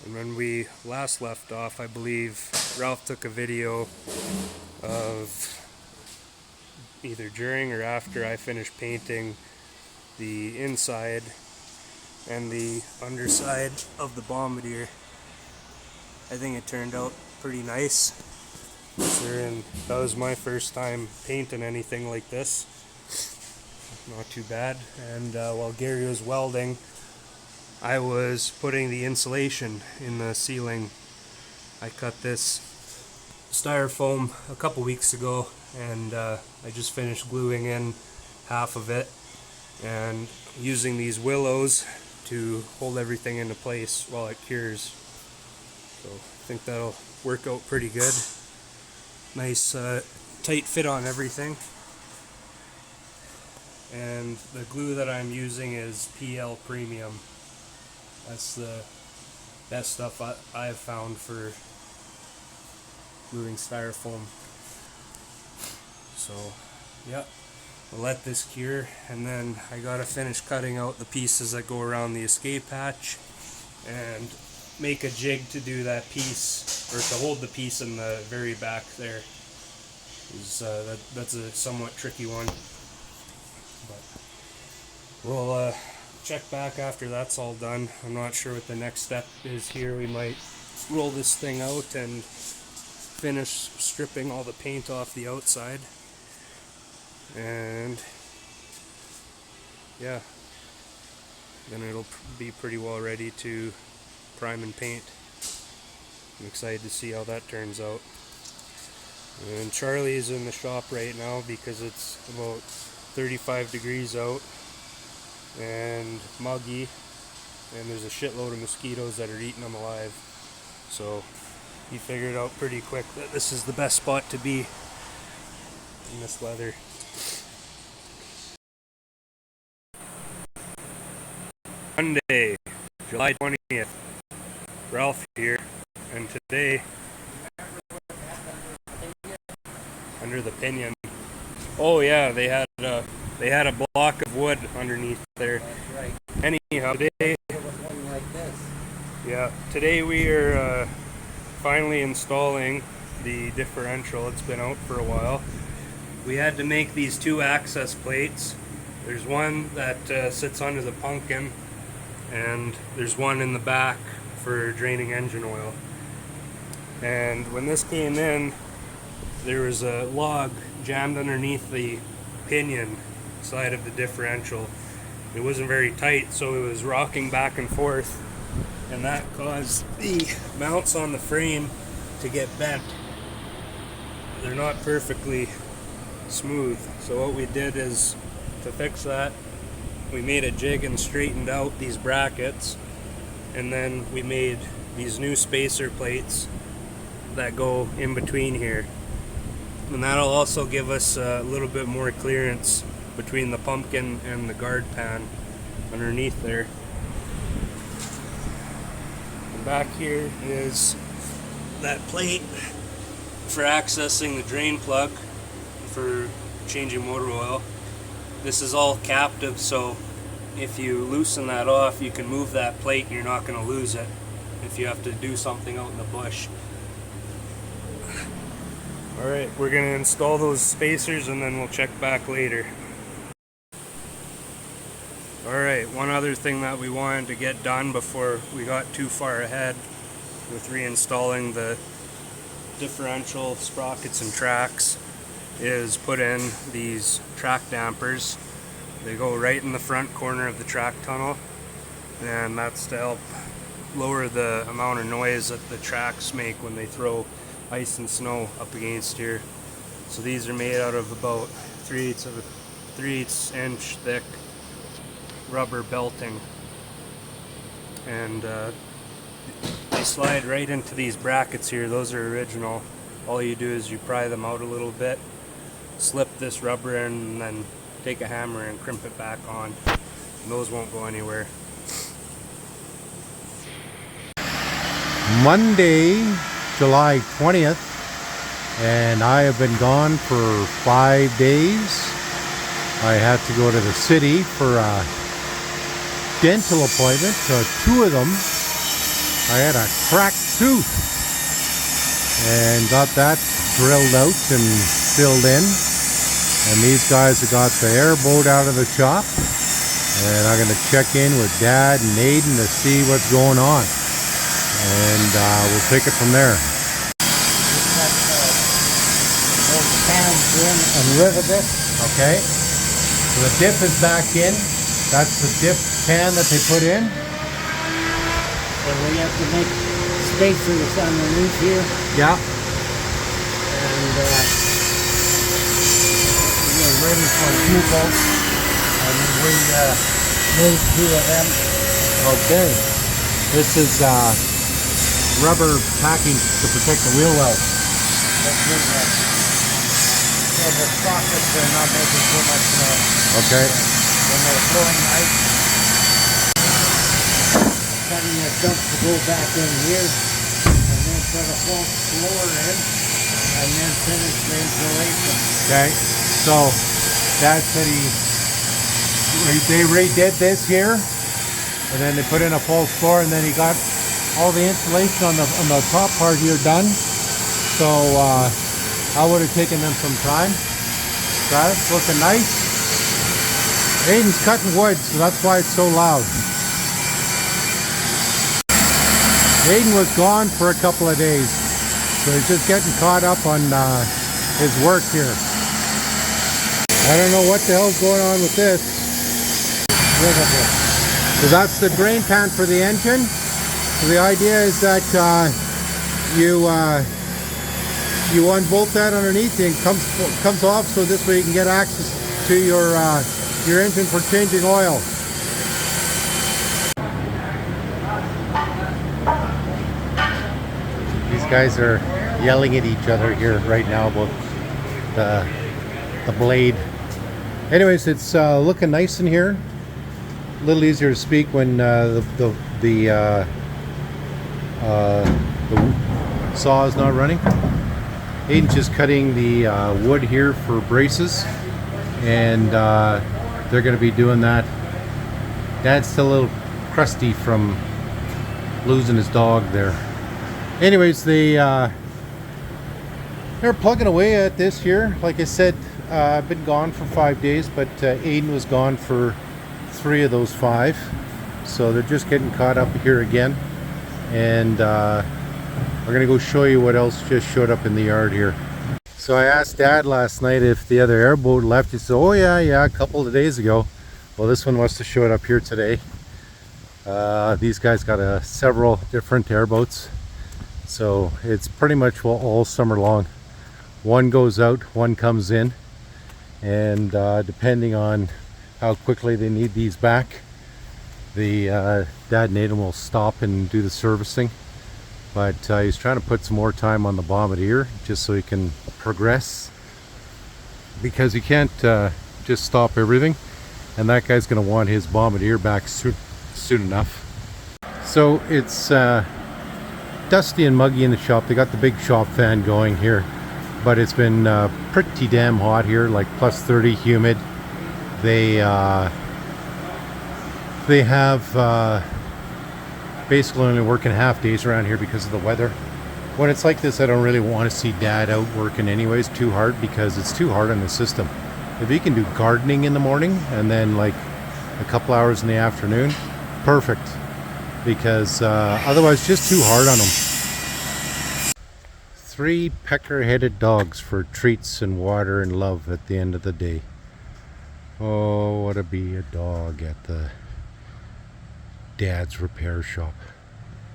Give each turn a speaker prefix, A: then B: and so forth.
A: And when we last left off, I believe Ralph took a video of either during or after I finished painting the inside and the underside of the Bombardier. I think it turned out pretty nice. And that was my first time painting anything like this. Not too bad. And while Gary was welding, I was putting the insulation in the ceiling. I cut this styrofoam a couple weeks ago, and I just finished gluing in half of it and using these willows to hold everything into place while it cures. So I think that'll work out pretty good. Nice tight fit on everything. And the glue that I'm using is PL Premium. That's the best stuff I've found for gluing styrofoam. So yeah, we'll let this cure, and then I gotta finish cutting out the pieces that go around the escape hatch and make a jig to do that piece, or to hold the piece in the very back there. That's a somewhat tricky one. But we'll check back after that's all done. I'm not sure what the next step is here. We might roll this thing out and finish stripping all the paint off the outside. And yeah, then it'll be pretty well ready to prime and paint. I'm excited to see how that turns out. And Charlie's in the shop right now because it's about 35 degrees out and muggy, and there's a shitload of mosquitoes that are eating them alive. So he figured out pretty quick that this is the best spot to be in this weather. Monday, July 20th. Ralph here, and today under the pinion. Oh yeah, they had a block of wood underneath there.
B: That's right.
A: Anyhow, today,
B: It was one like this.
A: yeah, today we are finally installing the differential. It's been out for a while. We had to make these two access plates. There's one that sits under the pumpkin, and there's one in the back for draining engine oil. And when this came in, there was a log jammed underneath the pinion side of the differential. It wasn't very tight, so it was rocking back and forth, and that caused the mounts on the frame to get bent. They're not perfectly smooth, so what we did is, to fix that, we made a jig and straightened out these brackets, and then we made these new spacer plates that go in between here. And that'll also give us a little bit more clearance between the pumpkin and the guard pan underneath there. And back here is that plate for accessing the drain plug for changing motor oil. This is all captive, so if you loosen that off, you can move that plate and you're not going to lose it if you have to do something out in the bush. Alright, we're going to install those spacers and then we'll check back later. Alright, one other thing that we wanted to get done before we got too far ahead with reinstalling the differential sprockets and tracks is put in these track dampers. They go right in the front corner of the track tunnel, and that's to help lower the amount of noise that the tracks make when they throw ice and snow up against here. So these are made out of about 3/8 inch thick rubber belting, and they slide right into these brackets here. Those are original. All you do is you pry them out a little bit, slip this rubber in, and then take a hammer and crimp it back on. And those won't go anywhere.
C: Monday, July 20th, and I have been gone for 5 days. I had to go to the city for a dental appointment, 2 of them, I had a cracked tooth and got that drilled out and filled in. And these guys have got the airboat out of the shop. And I'm going to check in with Dad and Aidan to see what's going on. And we'll take it from there.
B: Pans in and rivet it.
C: Okay. So the dip is back in. That's the dip pan that they put in.
B: So we have to make spacers underneath here.
C: Yeah.
B: And we're ready for U-boat. And we made 2 of them.
C: Okay. This is rubber packing to protect the wheel well.
B: So the sockets are not making too much noise.
C: Okay.
B: When they're blowing ice, cutting the dump to go back in here, and then put a false floor in, and then finish the insulation.
C: Okay. So Dad said they redid this here, and then they put in a false floor, and then he got all the insulation on the top part here done. So I would have taken them some time. That's looking nice. Aidan's cutting wood, so that's why it's so loud. Aidan was gone for a couple of days, so he's just getting caught up on his work here. I don't know what the hell's going on with this. So that's the drain pan for the engine. So the idea is that you unbolt that underneath and it comes off, so this way you can get access to your engine for changing oil. These guys are yelling at each other here right now about the blade. Anyways, it's looking nice in here. A little easier to speak when the saw is not running. Aidan's just cutting the wood here for braces, and they're going to be doing that. Dad's still a little crusty from losing his dog there. Anyways, they're plugging away at this here. Like I said, I've been gone for 5 days, but Aidan was gone for 3 of those 5. So they're just getting caught up here again. And we're going to go show you what else just showed up in the yard here. So I asked Dad last night if the other airboat left. He said, oh yeah, a couple of days ago. Well, this one must have showed up here today. These guys got several different airboats. So it's pretty much all summer long. One goes out, one comes in. And depending on how quickly they need these back, the Dad and Aidan will stop and do the servicing. But he's trying to put some more time on the Bombardier just so he can progress, because he can't just stop everything, and that guy's going to want his Bombardier back soon enough. So it's dusty and muggy in the shop. They got the big shop fan going here, but it's been pretty damn hot here, like plus 30, humid. They have basically only working half days around here because of the weather. When it's like this, I don't really want to see Dad out working anyways too hard, because it's too hard on the system. If he can do gardening in the morning and then like a couple hours in the afternoon, perfect, because otherwise just too hard on him. 3 pecker-headed dogs for treats and water and love at the end of the day. Oh, what to be a dog at the Dad's repair shop.